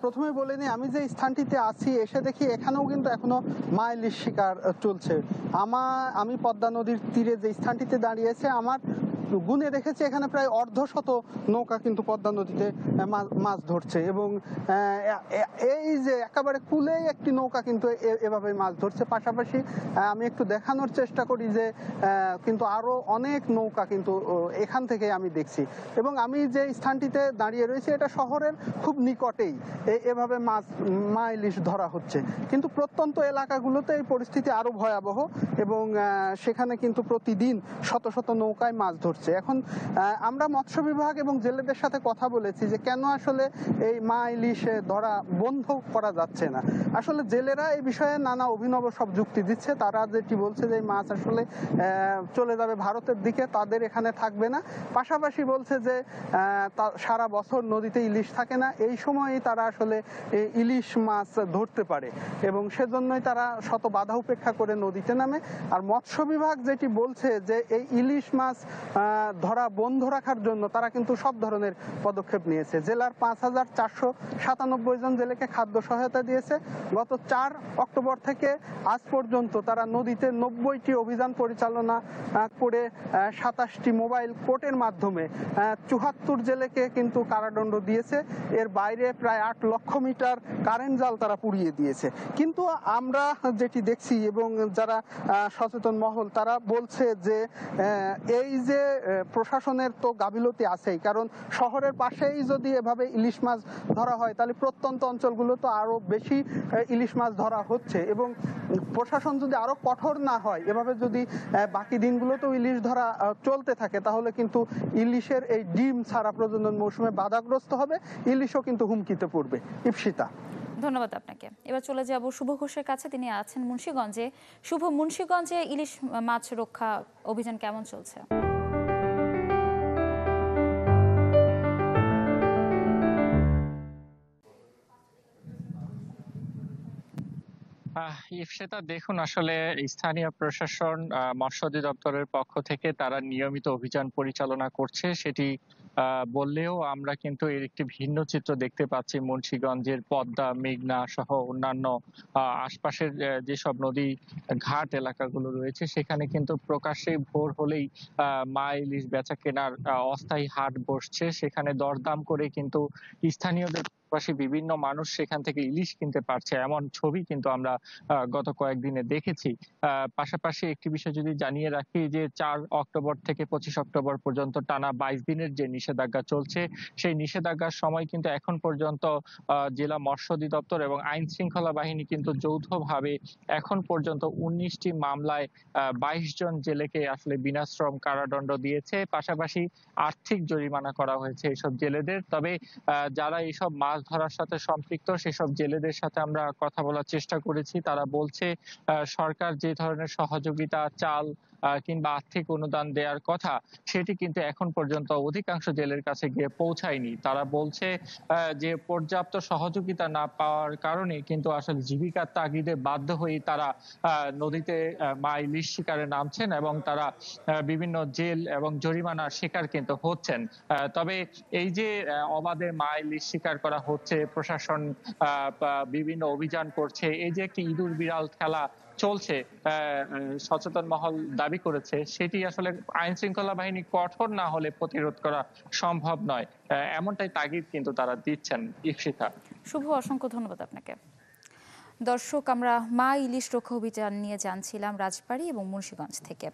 প্রথমে বলে নিই, আমি যে স্থানটিতে আছি এসে দেখি এখানেও কিন্তু এখনো মা ইলিশ শিকার চলছে। আমি পদ্মা নদীর তীরে যে স্থানটিতে দাঁড়িয়েছে, আমার গুনে দেখেছি এখানে প্রায় অর্ধশত নৌকা কিন্তু পদ্মা নদীতে মাছ ধরছে, এবং এই যে একেবারে কূলেই একটি নৌকা কিন্তু এভাবে মাছ ধরছে। পাশাপাশি আমি একটু দেখানোর চেষ্টা করি যে কিন্তু আরো অনেক নৌকা কিন্তু এখান থেকে আমি দেখছি, এবং আমি যে স্থানটিতে দাঁড়িয়ে রয়েছি এটা শহরের খুব নিকটেই এভাবে মা ইলিশ ধরা হচ্ছে। কিন্তু প্রত্যন্ত এলাকাগুলোতে এই পরিস্থিতি আরো ভয়াবহ, এবং সেখানে কিন্তু প্রতিদিন শত শত নৌকায় মাছ ধরছে। এখন আমরা মৎস্য বিভাগ এবং জেলেদের সাথে কথা বলেছি যে কেন আসলে এই মা ইলিশ ধরা বন্ধ করা যাচ্ছে না। আসলে জেলেরা এই বিষয়ে নানা অভিনব সব যুক্তি দিচ্ছে। তারা যেটি বলছে যে মাছ আসলে চলে যাবে ভারতের দিকে, তাদের এখানে থাকবে না। পাশাপাশি বলছে যে সারা বছর নদীতে ইলিশ থাকে না, এই সময়ই তারা আসলে ইলিশ মাছ ধরতে পারে, এবং সেজন্যই তারা শত বাধা উপেক্ষা করে নদীতে নামে। আর মৎস্য বিভাগ যেটি বলছে যে এই ইলিশ মাছ ধরা বন্ধ রাখার জন্য তারা কিন্তু সব ধরনের পদক্ষেপ নিয়েছে। জেলার ৫,৪৯৭ জন জেলেকে খাদ্য সহায়তা দিয়েছে। গত ৪ অক্টোবর থেকে আজ পর্যন্ত তারা নদীতে ৯০টি অভিযান পরিচালনা করে ২৭টি মোবাইল কোর্টের মাধ্যমে ৭৪ জেলেকে কিন্তু কারাদণ্ড দিয়েছে। এর বাইরে প্রায় ৮ লক্ষ মিটার কারেন্ট জাল তারা পুড়িয়ে দিয়েছে। কিন্তু আমরা যেটি দেখছি, এবং যারা সচেতন মহল তারা বলছে যে এই যে প্রশাসনের তো গাফিলতি আছেই, কারণ শহরের পাশেই যদি এভাবে ইলিশ মাছ ধরা হয় তাহলে প্রত্যন্ত অঞ্চলগুলো তো আরো বেশি ইলিশ মাছ ধরা হচ্ছে, এবং প্রশাসন যদি আরো কঠোর না হয়, এভাবে যদি বাকি দিনগুলোতেও ইলিশ ধরা চলতে থাকে, তাহলে কিন্তু ইলিশের এই ডিম ছাড়া প্রজনন মৌসুমে বাধাগ্রস্ত হবে, ইলিশও কিন্তু হুমকিতে পড়বে। ইপসিতা, ধন্যবাদ আপনাকে। এবার চলে যাব শুভ ঘোষের কাছে, তিনি আছেন মুন্সিগঞ্জে। শুভ, মুন্সিগঞ্জে ইলিশ মাছ রক্ষা অভিযান কেমন চলছে? ইফসেতা, দেখুন, আসলে স্থানীয় প্রশাসন, মৎস্য অধিদপ্তরের পক্ষ থেকে তারা নিয়মিত অভিযান পরিচালনা করছে, সেটি বললেও আমরা কিন্তু এর একটি ভিন্ন চিত্র দেখতে পাচ্ছি। মুন্সিগঞ্জের পদ্মা, মেঘনা সহ অন্যান্য আশপাশের যেসব নদী ঘাট এলাকাগুলো রয়েছে, সেখানে কিন্তু প্রকাশ্যে ভোর হলেই মা ইলিশ বেচা কেনার অস্থায়ী হাট বসছে। সেখানে দরদাম করে কিন্তু স্থানীয়দের পাশাপাশি বিভিন্ন মানুষ সেখান থেকে ইলিশ কিনতে পারছে, এমন ছবি কিন্তু আমরা গত কয়েকদিনে দেখেছি। পাশাপাশি একটি বিষয় যদি জানিয়ে রাখি যে ৪ অক্টোবর থেকে ২৫ অক্টোবর পর্যন্ত টানা ২২ দিনের যে নিষেধাজ্ঞা চলছে, সেই নিষেধাজ্ঞার সময় কিন্তু এখন পর্যন্ত জেলা মৎস্য অধিদপ্তর এবং আইন শৃঙ্খলা বাহিনী কিন্তু যৌথভাবে এখন পর্যন্ত ১৯টি মামলায় ২২ জন জেলেকে আসলে বিনাশ্রম কারাদণ্ড দিয়েছে। পাশাপাশি আর্থিক জরিমানা করা হয়েছে এসব জেলেদের। তবে যারা এইসব মাছ ধরার সাথে সম্পৃক্ত সেসব জেলেদের সাথে আমরা কথা বলার চেষ্টা করেছি। তারা বলছে সরকার যে ধরনের সহযোগিতা, চাল কিংবা আর্থিক অনুদান দেওয়ার কথা, সেটি কিন্তু এখন পর্যন্ত অধিকাংশ জেলের কাছে গিয়ে পৌঁছায়নি। তারা বলছে যে পর্যাপ্ত সহযোগিতা না পাওয়ার কারণে কিন্তু আসলে জীবিকার তাগিদে বাধ্য হয়ে তারা নদীতে মা ইলিশ শিকারে নামছেন, এবং তারা বিভিন্ন জেল এবং জরিমানার শিকার কিন্তু হচ্ছেন। তবে এই যে অবাধে মা ইলিশ শিকার করা হচ্ছে, প্রশাসন বিভিন্ন অভিযান করছে, এই যে একটি ইঁদুর বিড়াল খেলা চলছে, সচেতন মহল দাবি করেছে, সেটি আসলে আইন শৃঙ্খলা বাহিনী কঠোর না হলে প্রতিরোধ করা সম্ভব নয়, এমনটাই তাগিদ কিন্তু তারা দিচ্ছেন। ইপসিতা, শুভ, অসংখ্য ধন্যবাদ আপনাকে। দর্শক, আমরা মা ইলিশ রক্ষা অভিযান নিয়ে জানছিলাম রাজবাড়ী এবং মুন্সিগঞ্জ থেকে।